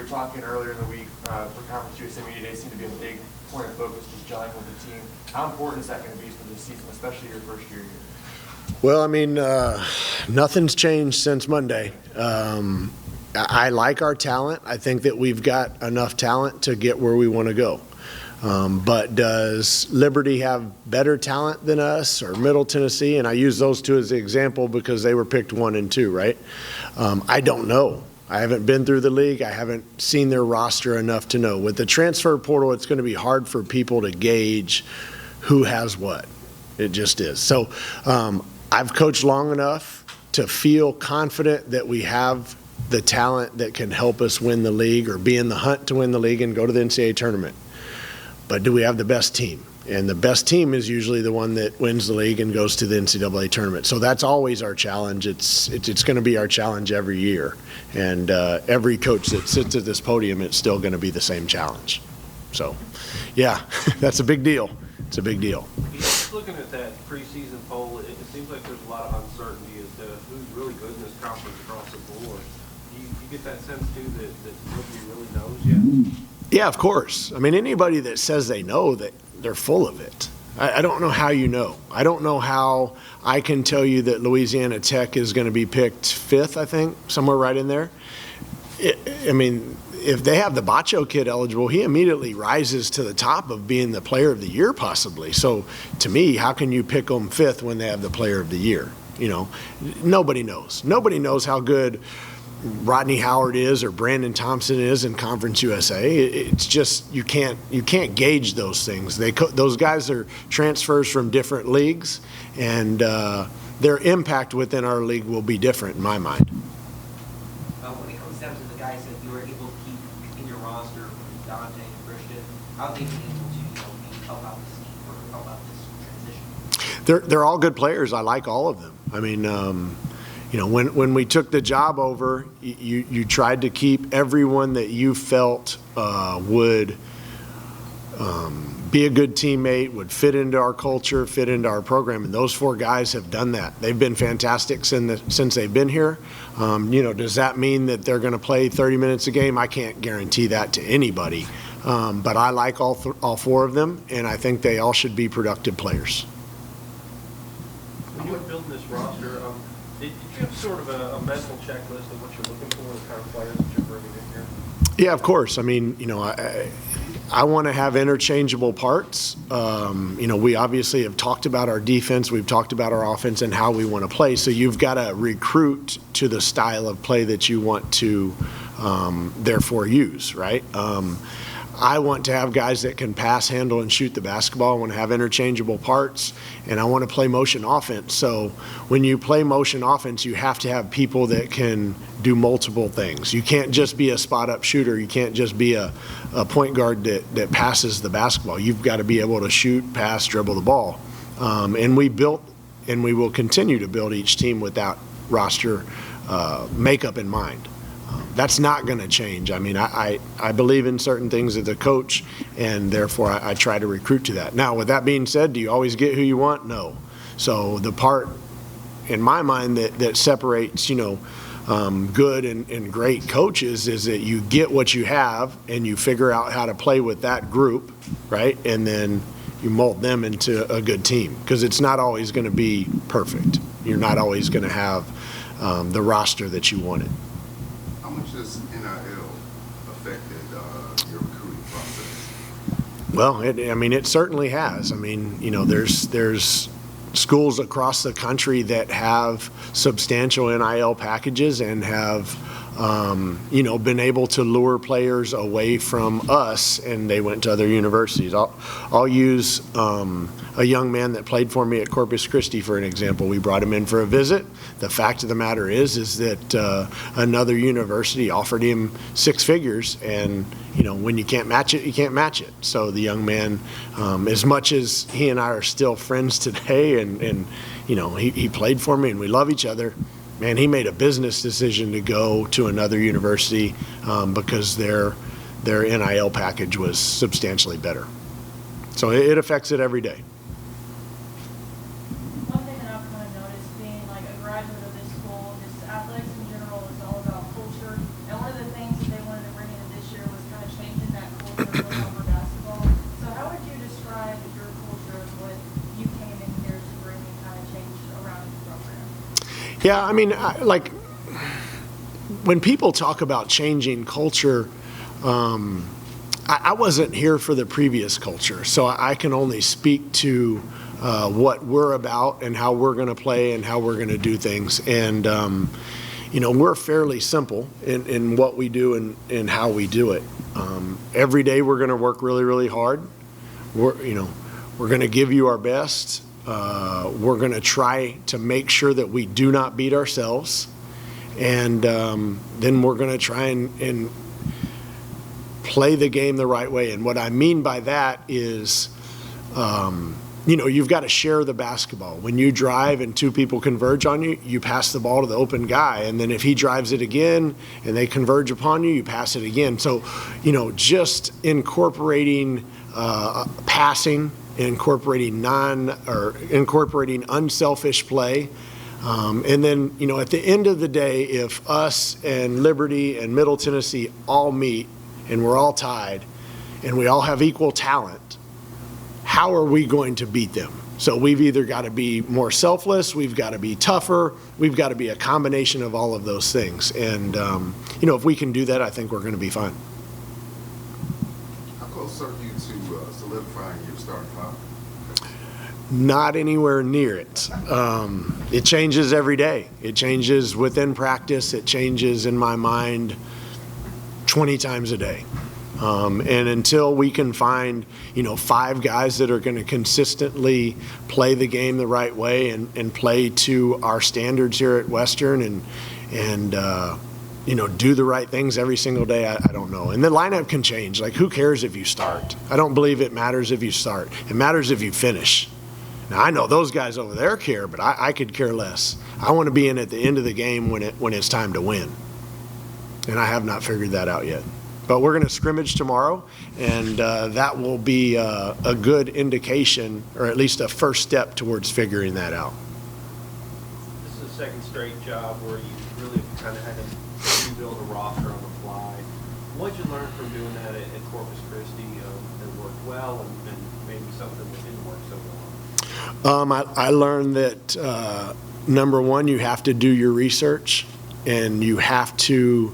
were talking earlier in the week for Conference USA Media Day seemed to be a big point of focus, just gelling with the team. How important is that going to be for this season, especially your first year here? Well, I mean, nothing's changed since Monday. I like our talent. I think that we've got enough talent to get where we want to go. But does Liberty have better talent than us, or Middle Tennessee? And I use those two as the example because they were picked 1 and 2, right? I don't know. I haven't been through the league. I haven't seen their roster enough to know. With the transfer portal, it's going to be hard for people to gauge who has what. It just is. So I've coached long enough to feel confident that we have the talent that can help us win the league or be in the hunt to win the league and go to the NCAA tournament. But do we have the best team? And the best team is usually the one that wins the league and goes to the NCAA tournament. So that's always our challenge. It's going to be our challenge every year. And every coach that sits at this podium, it's still going to be the same challenge. So, yeah, that's a big deal. It's a big deal. Just looking at that preseason poll, it seems like there's a lot of uncertainty as to who's really good in this conference across the board. Do you get that sense, too, that nobody really knows yet? Yeah, of course. I mean, anybody that says they know, that they're full of it. I don't know how you know. I don't know how I can tell you that Louisiana Tech is going to be picked 5th, I think, somewhere right in there. I mean, if they have the Bacho kid eligible, he immediately rises to the top of being the player of the year possibly. So to me, how can you pick them 5th when they have the player of the year? You know, nobody knows. Nobody knows how good Rodney Howard is or Brandon Thompson is in Conference USA. It's just you can't gauge those things. Those guys are transfers from different leagues, and their impact within our league will be different in my mind. When it comes down to the guys that you were able to keep in your roster, Dante and Christian, how have they been able to help out this team or help out this transition? They're all good players. I like all of them. I mean, you know, when we took the job over, you tried to keep everyone that you felt would be a good teammate, would fit into our culture, fit into our program, and those 4 guys have done that. They've been fantastic since they've been here. You know, does that mean that they're going to play 30 minutes a game? I can't guarantee that to anybody, but I like all 4 of them, and I think they all should be productive players. When you were building this roster, did you have sort of a mental checklist of what you're looking for in the kind of players that you're bringing in here? Yeah, of course. I mean, you know, I want to have interchangeable parts. You know, we obviously have talked about our defense. We've talked about our offense and how we want to play. So you've got to recruit to the style of play that you want to therefore use, right? I want to have guys that can pass, handle, and shoot the basketball. I want to have interchangeable parts, and I want to play motion offense. So when you play motion offense, you have to have people that can do multiple things. You can't just be a spot-up shooter. You can't just be a point guard that passes the basketball. You've got to be able to shoot, pass, dribble the ball. And we built, and we will continue to build each team with that roster makeup in mind. That's not going to change. I mean, I believe in certain things as a coach, and therefore I try to recruit to that. Now, with that being said, do you always get who you want? No. So the part in my mind that separates, you know, good and great coaches is that you get what you have and you figure out how to play with that group, right? And then you mold them into a good team, because it's not always going to be perfect. You're not always going to have the roster that you wanted. How much has NIL affected your recruiting process? Well, I mean, it certainly has. I mean, you know, there's schools across the country that have substantial NIL packages and have, you know, been able to lure players away from us, and they went to other universities. I'll use a young man that played for me at Corpus Christi for an example. We brought him in for a visit. The fact of the matter is that another university offered him 6 figures, and you know, when you can't match it, you can't match it. So the young man, as much as he and I are still friends today, and you know, he played for me and we love each other, man, he made a business decision to go to another university because their NIL package was substantially better. So it affects it every day. One thing that I've kind of noticed being like a graduate of this school, just athletics in general is all about culture. And one of the things that they wanted to bring in this Yeah, I mean, like, when people talk about changing culture, I wasn't here for the previous culture, so I can only speak to what we're about and how we're going to play and how we're going to do things. And, we're fairly simple in what we do and how we do it. Every day we're going to work really, really hard. We're going to give you our best. We're going to try to make sure that we do not beat ourselves. And then we're going to try and play the game the right way. And what I mean by that is, you've got to share the basketball. When you drive and two people converge on you, you pass the ball to the open guy. And then if he drives it again and they converge upon you, you pass it again. So, just incorporating passing, incorporating unselfish play. And then, at the end of the day, if us and Liberty and Middle Tennessee all meet and we're all tied and we all have equal talent, how are we going to beat them? So we've either got to be more selfless, we've got to be tougher, we've got to be a combination of all of those things. And, if we can do that, I think we're going to be fine. How close are you to solidifying your starting five? Not anywhere near it. It changes every day. It changes within practice. It changes in my mind 20 times a day. And until we can find, 5 guys that are going to consistently play the game the right way and play to our standards here at Western and do the right things every single day, I don't know. And the lineup can change. Like, who cares if you start? I don't believe it matters if you start. It matters if you finish. Now, I know those guys over there care, but I could care less. I want to be in at the end of the game when it's time to win. And I have not figured that out yet. But we're going to scrimmage tomorrow, and that will be a good indication, or at least a first step towards figuring that out. This is the second straight job where you really kind of had to rebuild a roster on the fly. What did you learn from doing that at Corpus Christi that worked well and maybe something that didn't work so well? I learned that, number one, you have to do your research, and you have to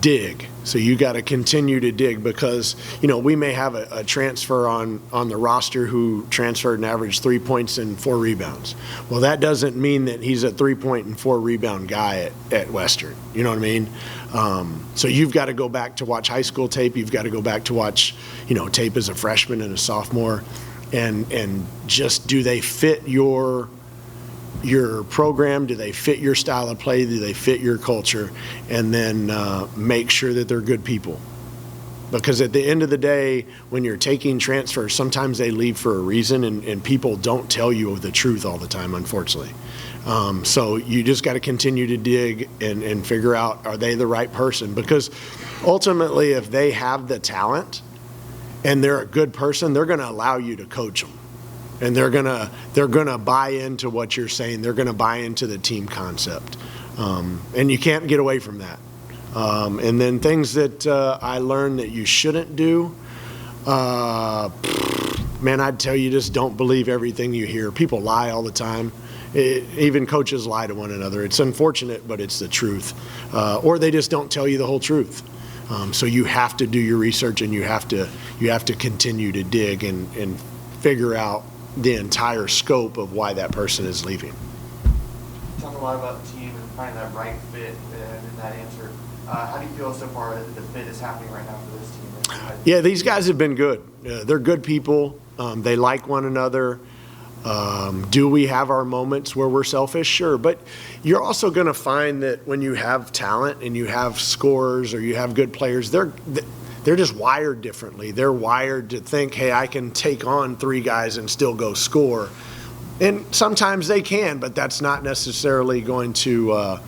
dig. So you got to continue to dig because, we may have a transfer on the roster who transferred and averaged 3 points and 4 rebounds. Well, that doesn't mean that he's a 3-point and 4 rebound guy at Western. You know what I mean? So you've got to go back to watch high school tape. You've got to go back to watch, tape as a freshman and a sophomore. And just, do they fit your program? Do they fit your style of play? Do they fit your culture? And then make sure that they're good people. Because at the end of the day, when you're taking transfers, sometimes they leave for a reason, and people don't tell you the truth all the time, unfortunately. So you just got to continue to dig and figure out, are they the right person? Because ultimately, if they have the talent and they're a good person, they're going to allow you to coach them. And they're gonna buy into what you're saying. They're gonna buy into the team concept, and you can't get away from that. And then things that I learned that you shouldn't do. Man, I'd tell you, just don't believe everything you hear. People lie all the time. Even coaches lie to one another. It's unfortunate, but it's the truth. Or they just don't tell you the whole truth. So you have to do your research, and you have to continue to dig and figure out the entire scope of why that person is leaving. You talk a lot about the team and finding that right fit in that answer. How do you feel so far that the fit is happening right now for this team? Yeah, these guys have been good. They're good people. They like one another. Do we have our moments where we're selfish? Sure. But you're also going to find that when you have talent and you have scorers or you have good players, they're just wired differently. They're wired to think, hey, I can take on 3 guys and still go score. And sometimes they can, but that's not necessarily going to,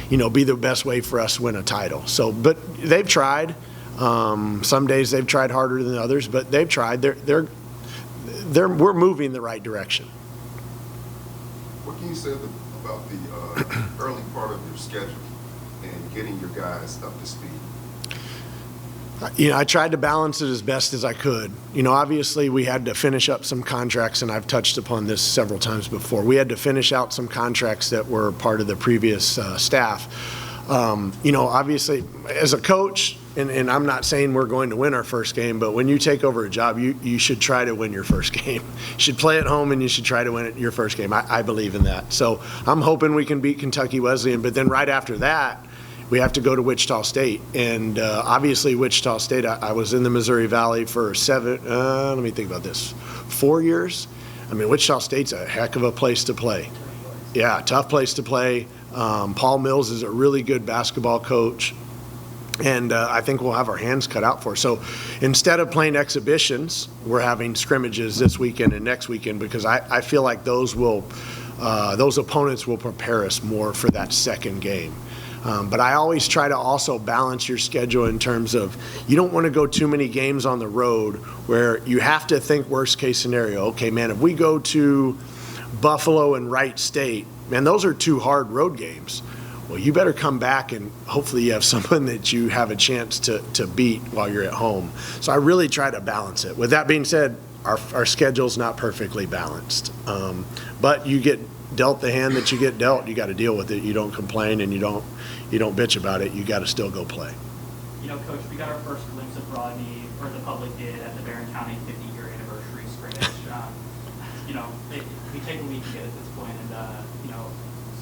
be the best way for us to win a title. So, but they've tried. Some days they've tried harder than others, but they've tried. We're moving the right direction. What can you say about the early part of your schedule and getting your guys up to speed? I tried to balance it as best as I could. Obviously we had to finish up some contracts, and I've touched upon this several times before. We had to finish out some contracts that were part of the previous staff. Obviously as a coach, and I'm not saying we're going to win our first game, but when you take over a job, you should try to win your first game. You should play at home, and you should try to win your first game. I believe in that. So I'm hoping we can beat Kentucky Wesleyan, but then right after that, we have to go to Wichita State. And obviously Wichita State, I was in the Missouri Valley for 4 years. I mean, Wichita State's a heck of a place to play. Yeah, tough place to play. Paul Mills is a really good basketball coach. And I think we'll have our hands cut out for it. So instead of playing exhibitions, we're having scrimmages this weekend and next weekend, because I feel like those opponents will prepare us more for that second game. But I always try to also balance your schedule in terms of, you don't want to go too many games on the road where you have to think worst case scenario. Okay, man, if we go to Buffalo and Wright State, man, those are 2 hard road games. Well, you better come back and hopefully you have someone that you have a chance to beat while you're at home. So I really try to balance it. With that being said, our schedule's not perfectly balanced. But you get dealt the hand that you get dealt. You got to deal with it. You don't complain and you don't bitch about it. You got to still go play. Coach, we got our first glimpse of Rodney, or the public did, at the Barron County 50-year anniversary scrimmage. We take a week to get at this point, and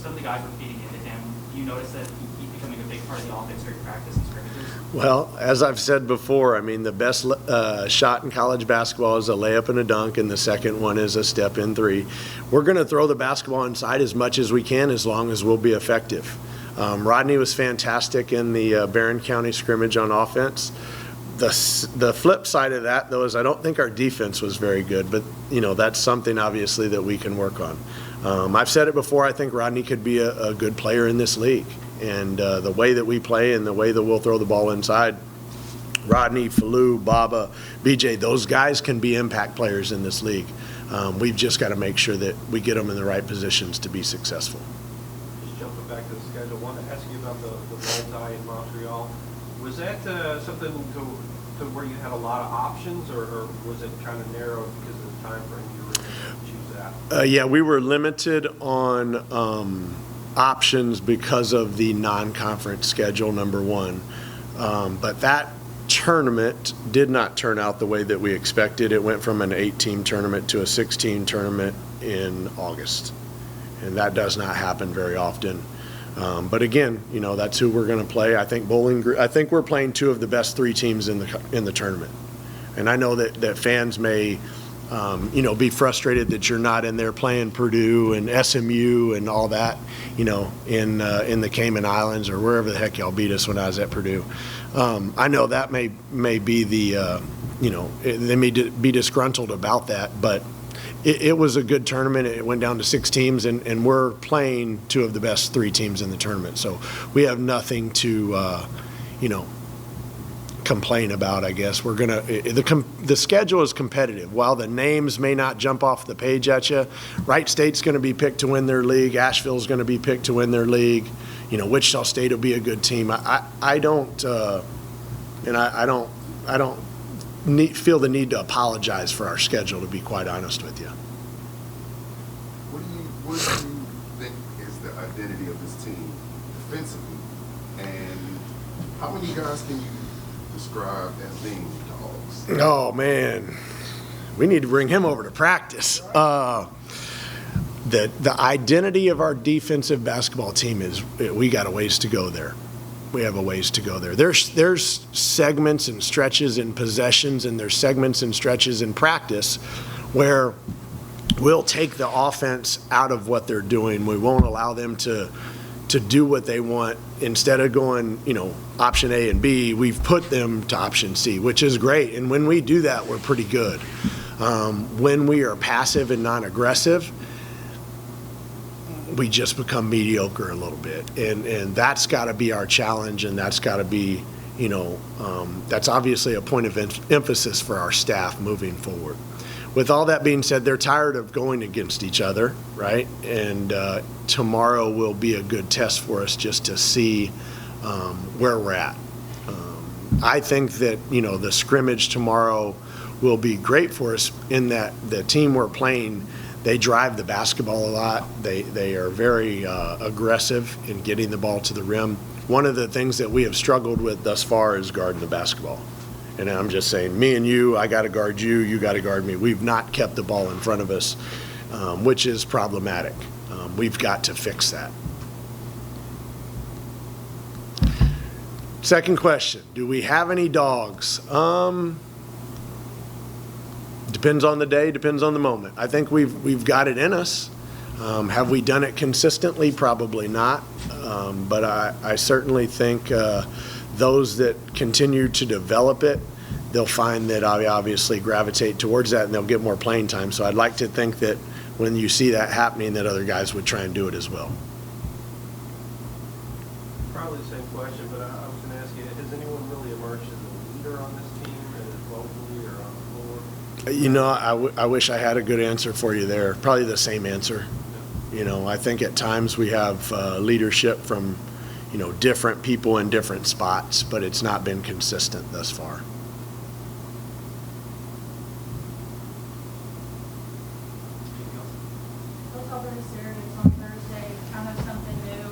some of the guys were feeding into him. Do you notice that he's becoming a big part of the offense during practice and scrimmages? Well, as I've said before, I mean, the best shot in college basketball is a layup and a dunk, and the second one is a step-in 3. We're going to throw the basketball inside as much as we can, as long as we'll be effective. Rodney was fantastic in the Barron County scrimmage on offense. The flip side of that, though, is I don't think our defense was very good, but that's something obviously that we can work on. I've said it before, I think Rodney could be a good player in this league, and the way that we play and the way that we'll throw the ball inside, Rodney, Falou, Baba, BJ, those guys can be impact players in this league. We've just got to make sure that we get them in the right positions to be successful. Just jumping back to the schedule, I wanted to ask you about the multi in Montreal. Was that something to where you had a lot of options, or was it kind of narrow because of the time frame you were able to choose that? Yeah, we were limited on options because of the non-conference schedule, number one. But that tournament did not turn out the way that we expected. It went from an 8-team tournament to a 6-team tournament in August. And that does not happen very often. But again, that's who we're going to play. I think we're playing 2 of the best 3 teams in the tournament. And I know that fans may, be frustrated that you're not in there playing Purdue and SMU and all that, in the Cayman Islands or wherever the heck y'all beat us when I was at Purdue. I know that may be they may be disgruntled about that, but it was a good tournament. It went down to 6 teams, and we're playing 2 of the best 3 teams in the tournament. So we have nothing to, complain about, I guess. We're gonna the schedule is competitive. While the names may not jump off the page at you, Wright State's going to be picked to win their league. Asheville's going to be picked to win their league. Wichita State will be a good team. I don't feel the need to apologize for our schedule, to be quite honest with you. What do you think is the identity of this team defensively, and how many guys can you describe as being dogs? Oh man, we need to bring him over to practice. The identity of our defensive basketball team is we got a ways to go there. We have a ways to go there. There's segments and stretches in possessions, and there's segments and stretches in practice where we'll take the offense out of what they're doing. We won't allow them to do what they want. Instead of going, option A and B, we've put them to option C, which is great. And when we do that, we're pretty good. When we are passive and non-aggressive, we just become mediocre a little bit. And that's got to be our challenge, and that's got to be, that's obviously a point of emphasis for our staff moving forward. With all that being said, they're tired of going against each other, right? And tomorrow will be a good test for us just to see where we're at. I think that, the scrimmage tomorrow will be great for us in that the team we're playing, they drive the basketball a lot. They are very aggressive in getting the ball to the rim. One of the things that we have struggled with thus far is guarding the basketball. And I'm just saying, me and you, I got to guard you, you got to guard me. We've not kept the ball in front of us, which is problematic. We've got to fix that. Second question, do we have any dogs? Depends on the day, depends on the moment. I think we've got it in us. Have we done it consistently? Probably not. But I certainly think those that continue to develop it, they'll find that I obviously gravitate towards that and they'll get more playing time. So I'd like to think that when you see that happening, that other guys would try and do it as well. Probably the same question, but I was going to ask you, has anyone really emerged as a leader on this team, vocally or on the floor? I wish I had a good answer for you there. Probably the same answer. I think at times we have leadership from, different people in different spots, but it's not been consistent thus far. We'll talk about Saturdays on Thursday, kind of something new.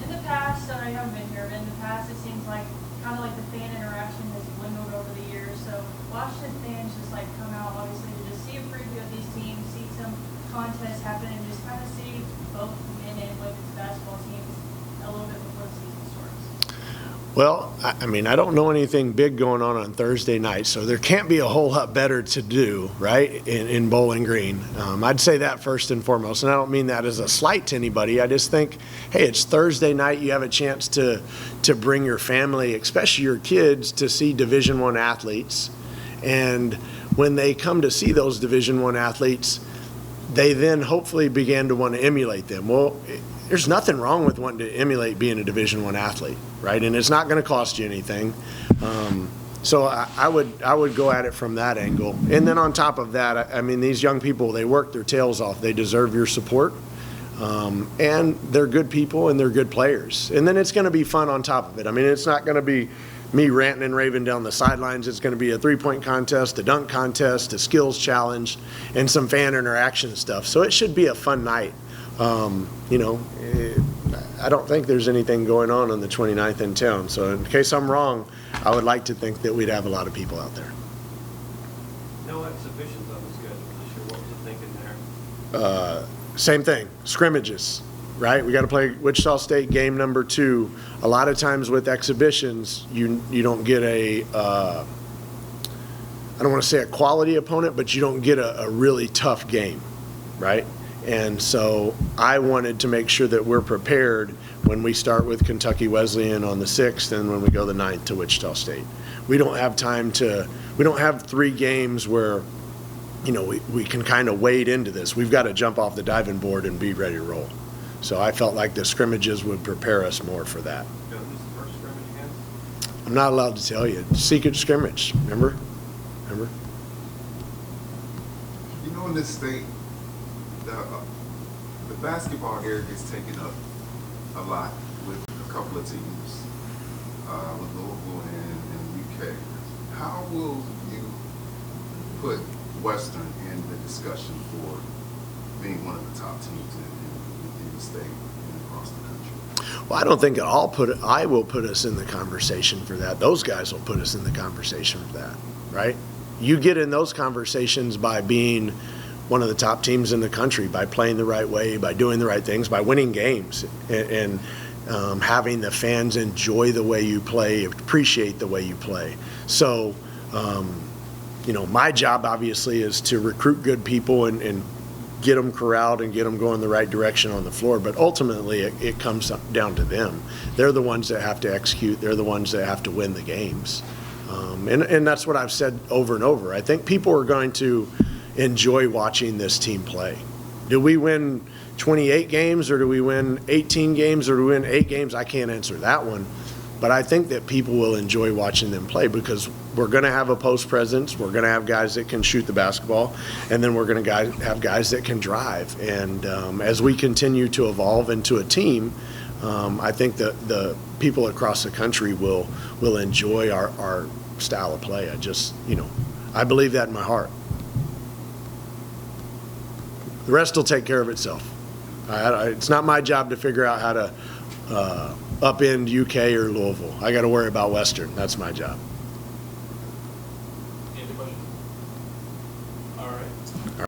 In the past, I haven't been here, but in the past it seems like kind of like the fan interaction has dwindled over the years. So watching fans just come out, obviously, to just see a preview of these teams, see some contests happen, and just kind of see both men and women's basketball teams a little bit before the season starts. Well, I don't know anything big going on Thursday night, so there can't be a whole lot better to do, right, in Bowling Green. I'd say that first and foremost, and I don't mean that as a slight to anybody. I just think, hey, it's Thursday night. You have a chance to bring your family, especially your kids, to see Division I athletes. And when they come to see those Division I athletes, they then hopefully began to want to emulate them. Well, there's nothing wrong with wanting to emulate being a Division I athlete, right? And it's not going to cost you anything. So I would go at it from that angle. And then on top of that, these young people, they work their tails off. They deserve your support. And they're good people and they're good players. And then it's going to be fun on top of it. It's not going to be me ranting and raving down the sidelines. It's going to be a three-point contest, a dunk contest, a skills challenge, and some fan interaction stuff. So it should be a fun night. I don't think there's anything going on the 29th in town. So in case I'm wrong, I would like to think that we'd have a lot of people out there. No exhibitions on the schedule this year. What was the thinking there? Same thing, scrimmages, right? We got to play Wichita State game number 2. A lot of times with exhibitions, you don't get I don't want to say a quality opponent, but you don't get a really tough game, right? And so I wanted to make sure that we're prepared when we start with Kentucky Wesleyan on the 6th and when we go the 9th to Wichita State. We don't have time we don't have 3 games where, we can kind of wade into this. We've got to jump off the diving board and be ready to roll. So I felt like the scrimmages would prepare us more for that. Who's the first scrimmage again? I'm not allowed to tell you. Secret scrimmage, remember? In this state, the basketball area gets taken up a lot with a couple of teams, with Louisville and UK. How will you put Western in the discussion for being one of the top teams in the state and across the country? Well, I don't think I will put us in the conversation for that. Those guys will put us in the conversation for that, right? You get in those conversations by being one of the top teams in the country, by playing the right way, by doing the right things, by winning games, and having the fans enjoy the way you play, appreciate the way you play. So, my job obviously is to recruit good people and get them corralled and get them going the right direction on the floor. But ultimately, it comes down to them. They're the ones that have to execute. They're the ones that have to win the games. And that's what I've said over and over. I think people are going to enjoy watching this team play. Do we win 28 games or do we win 18 games or do we win 8 games? I can't answer that one. But I think that people will enjoy watching them play because we're going to have a post presence. We're going to have guys that can shoot the basketball, and then we're going to have guys that can drive. And as we continue to evolve into a team, I think the people across the country will enjoy our style of play. I believe that in my heart. The rest will take care of itself. It's not my job to figure out how to upend UK or Louisville. I got to worry about Western. That's my job. Any other questions? All right.